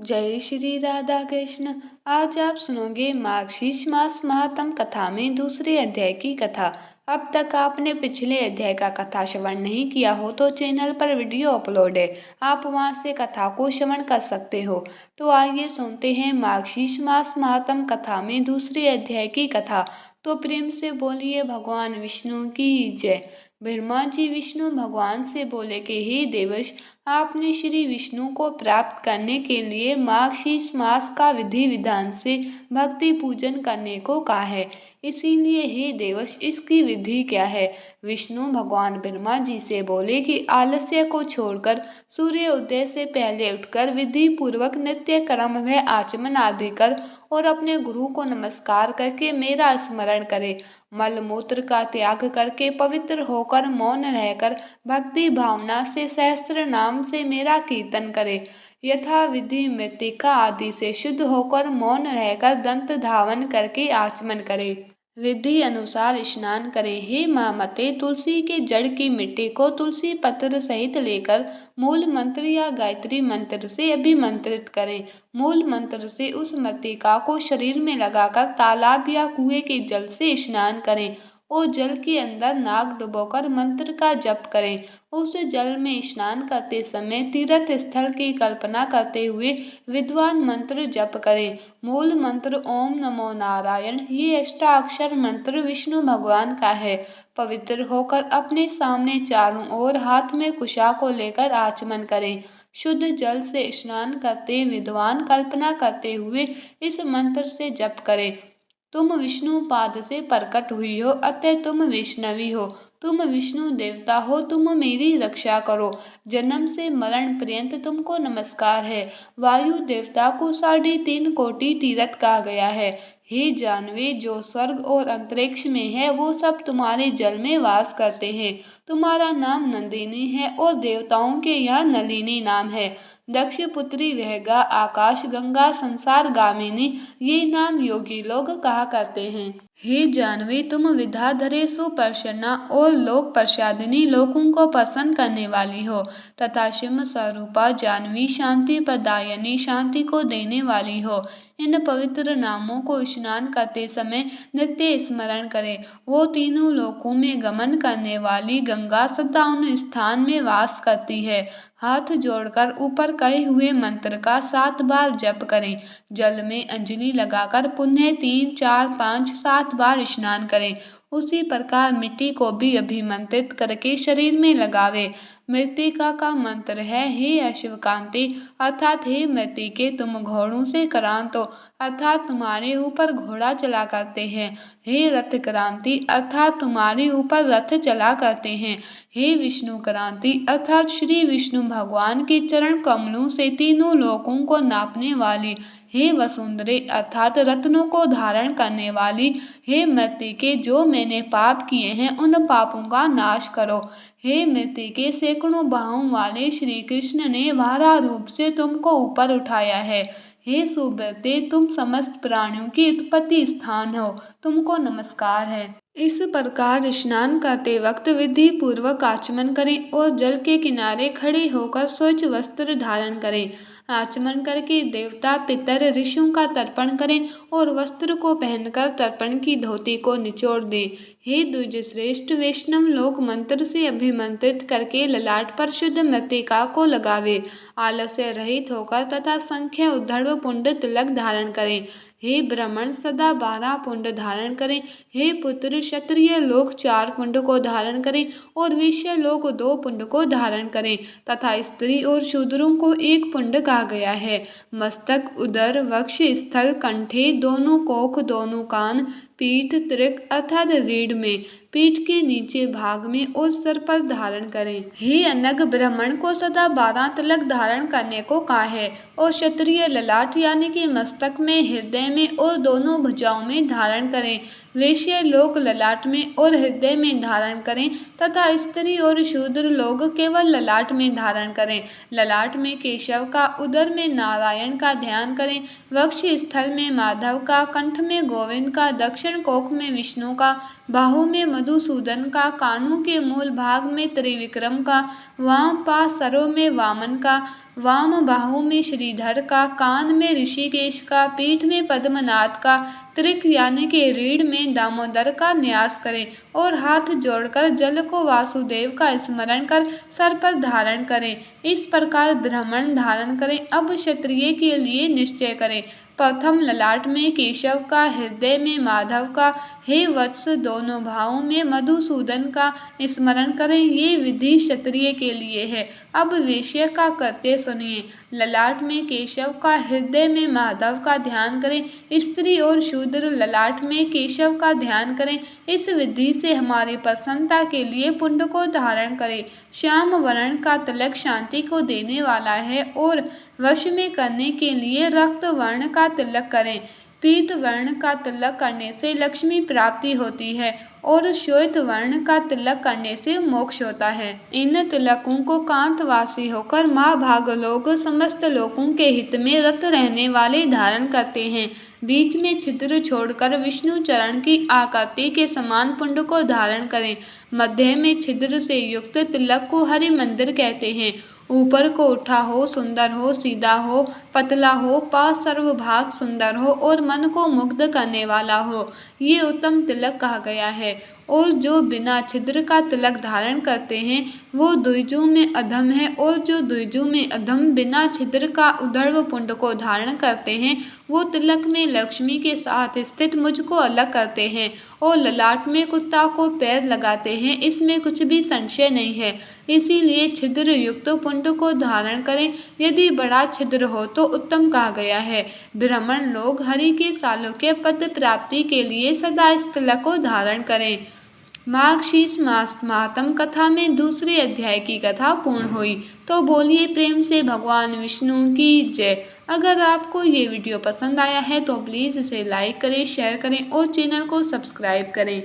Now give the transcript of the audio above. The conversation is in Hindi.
जय श्री राधा कृष्ण। आज आप सुनोगे मार्गशीर्ष मास महात्म कथा में दूसरे अध्याय की कथा। अब तक आपने पिछले अध्याय का कथा श्रवण नहीं किया हो तो चैनल पर वीडियो अपलोड है, आप वहां से कथा को श्रवण कर सकते हो। तो आइए सुनते हैं मार्गशीर्ष मास महात्म कथा में दूसरे अध्याय की कथा। तो प्रेम से बोलिए भगवान विष्णु की जय। ब्रह्मा जी विष्णु भगवान से बोले कि हे देवश, आपने श्री विष्णु को प्राप्त करने के लिए मार्गशीर्ष मास का विधि विधान से भक्ति पूजन करने को कहा है। इसीलिए हे देवश, इसकी विधि क्या है? विष्णु भगवान ब्रह्मा जी से बोले कि आलस्य को छोड़कर सूर्य उदय से पहले उठकर विधि पूर्वक नित्य कर्म व आचमन आदि कर और अपने गुरु को नमस्कार करके मेरा स्मरण करे। मल मूत्र का त्याग करके पवित्र होकर मौन रहकर भक्ति भावना से सहस्त्र नाम से मेरा कीर्तन करे। यथा विधि मृतिका आदि से शुद्ध होकर मौन रहकर दंत धावन करके आचमन करे। विधि अनुसार स्नान करें। हे महामते, तुलसी के जड़ की मिट्टी को तुलसी पत्र सहित लेकर मूल मंत्र या गायत्री मंत्र से अभिमंत्रित करें। मूल मंत्र से उस मृतिका को शरीर में लगाकर तालाब या कुएं के जल से स्नान करें और जल के अंदर नाक डुबोकर मंत्र का जप करें। उस जल में स्नान करते समय तीर्थ स्थल की कल्पना करते हुए विद्वान मंत्र जप करें। मूल मंत्र ओम नमो नारायण, ये अष्टाक्षर मंत्र विष्णु भगवान का है। पवित्र होकर अपने सामने चारों ओर हाथ में कुशा को लेकर आचमन करें। शुद्ध जल से स्नान करते विद्वान कल्पना करते हुए इस मंत्र से जप करें। तुम विष्णु पाद से प्रकट हुई हो, अतः तुम वैष्णवी हो। तुम विष्णु देवता हो, तुम मेरी रक्षा करो। जन्म से मरण पर्यंत तुमको नमस्कार है। वायु देवता को 3.5 कोटि तीर्थ कहा गया है। हे जानवे, जो स्वर्ग और अंतरिक्ष में है वो सब तुम्हारे जल में वास करते हैं। तुम्हारा नाम नंदिनी है और देवताओं के यह नलिनी नाम है। दक्ष पुत्री वहगा, आकाश गंगा, संसार गामिनी, ये नाम योगी लोग कहा करते हैं। हे जानवी, तुम विद्याधरे सुप्रसन्ना और लोक प्रसादिनी, लोगों को प्रसन्न करने वाली हो तथा शिव स्वरूपा जानवी, शांति प्रदायनी, शांति को देने वाली हो। इन पवित्र नामों को स्नान करते समय नित्य स्मरण करें। वो तीनों लोकों में गमन करने वाली गंगा सदा उन स्थान में वास करती है। हाथ जोड़कर ऊपर कहे हुए मंत्र का 7 बार जप करें। जल में अंजलि लगाकर पुण्य 3, 4, 5, 7 बार स्नान करें। उसी प्रकार मिट्टी को भी अभिमंत्रित करके शरीर में लगावे। मृतिका का मंत्र है, हे अशिव कांति, अर्थात हे मृतिके, तुम घोड़ों से क्रांत हो, अर्थात तुम्हारे ऊपर घोड़ा चला करते हैं। हे रथ क्रांति, अर्थात तुम्हारे ऊपर रथ चला करते हैं। हे विष्णु क्रांति, अर्थात श्री विष्णु भगवान के चरण कमलों से तीनों लोकों को नापने वाली। हे वसुंधरे, अर्थात रत्नों को धारण करने वाली। हे मृतिके, जो मैंने पाप किए हैं उन पापों का नाश करो। हे मृतिके, सैकड़ों बाहों वाले श्री कृष्ण ने वारा रूप से तुमको ऊपर उठाया है। हे सुव्रते, तुम समस्त प्राणियों की उत्पत्ति स्थान हो, तुमको नमस्कार है। इस प्रकार स्नान करते वक्त विधि पूर्वक आचमन करें और जल के किनारे खड़े होकर स्वच्छ वस्त्र धारण करें। आचमन करके देवता पितर ऋषियों का तर्पण करें और वस्त्र को पहनकर तर्पण की धोती को निचोड़ दें। हे द्विज श्रेष्ठ, वैष्णव लोक मंत्र से अभिमंत्रित करके ललाट पर शुद्ध मृतिका को लगावे। आलस्य रहित होकर तथा संख्या उद्धव पुंड तिलक धारण करें। हे ब्राह्मण, सदा 12 पुंड धारण करें। हे पुत्र, क्षत्रिय लोग 4 पुंड को धारण करें और वैश्य लोग 2 पुंड को धारण करें तथा स्त्री और शूद्रों को 1 पुंड कहा गया है। मस्तक, उदर, वक्ष स्थल, कंठे, दोनों कोख, दोनों कान, पीठ, त्रिक अर्थात रीढ़ में, पीठ के नीचे भाग में और सर पर धारण करें। हे अनग, ब्राह्मण को सदा 12 तिलक धारण करने को कहा है और क्षत्रिय ललाट यानी कि मस्तक में, हृदय में और दोनों भुजाओं में धारण करें। वैश्य लोग ललाट में और हृदय में धारण करें तथा स्त्री और शूद्र लोग केवल ललाट में धारण करें। ललाट में केशव का, उदर में नारायण का ध्यान करें। वक्ष स्थल में माधव का, कंठ में गोविंद का, दक्षिण कोख में विष्णु का, बाहु में मधुसूदन का, कानों के मूल भाग में त्रिविक्रम का, वाम पास सरों में वामन का, वाम बाहु में श्रीधर का, कान में ऋषिकेश का, पीठ में पद्मनाथ का, त्रिक यानी कि रीढ़ में दामोदर का न्यास करें और हाथ जोड़कर जल को वासुदेव का स्मरण कर सर पर धारण करें। इस प्रकार ब्राह्मण धारण करें। अब क्षत्रिय के लिए निश्चय करें। प्रथम ललाट में केशव का, हृदय में माधव का, हे वत्स दोनों भावों में मधुसूदन का स्मरण करें। ये विधि क्षत्रिय के लिए है। अब वैश्य का करते सुनिए। ललाट में केशव का, हृदय में माधव का ध्यान करें। स्त्री और शूद्र ललाट में केशव का ध्यान करें। इस विधि से हमारी प्रसन्नता के लिए पुण्य को धारण करें। श्याम वर्ण का तिलक शांति को देने वाला है और वश में करने के लिए रक्त वर्ण का तिलक करें। पीत वर्ण का तिलक करने से लक्ष्मी प्राप्ति होती है और श्वेत वर्ण का तिलक करने से मोक्ष होता है। इन तिलकों को कांतवासी होकर महाभाग लोग समस्त लोगों के हित में रत रहने वाले धारण करते हैं। बीच में छिद्र छोड़कर विष्णु चरण की आकृति के समान पुंड को धारण करें। मध्य में छिद्र से युक्त तिलक को हरि मंदिर कहते हैं। ऊपर को उठा हो, सुंदर हो, सीधा हो, पतला हो, पास सर्वभाग सुंदर हो और मन को मुग्ध करने वाला हो, ये उत्तम तिलक कहा गया है। और जो बिना छिद्र का तिलक धारण करते हैं वो द्विजु में अधम है, और जो द्विजु में अधम बिना छिद्र का उद्धर्व पुंड को धारण करते हैं वो तिलक में लक्ष्मी के साथ स्थित मुझको अलग करते हैं और ललाट में कुत्ता को पैर लगाते हैं। इसमें कुछ भी संशय नहीं है। इसीलिए छिद्र युक्त पुंड को धारण करें। यदि बड़ा छिद्र हो तो उत्तम कहा गया है। ब्राह्मण लोग हरि के सालोक्य पद प्राप्ति के लिए सदा इस तिलक को धारण करें। मार्गशीर्ष मास महात्म कथा में दूसरे अध्याय की कथा पूर्ण हुई। तो बोलिए प्रेम से भगवान विष्णु की जय। अगर आपको ये वीडियो पसंद आया है तो प्लीज़ इसे लाइक करें, शेयर करें और चैनल को सब्सक्राइब करें।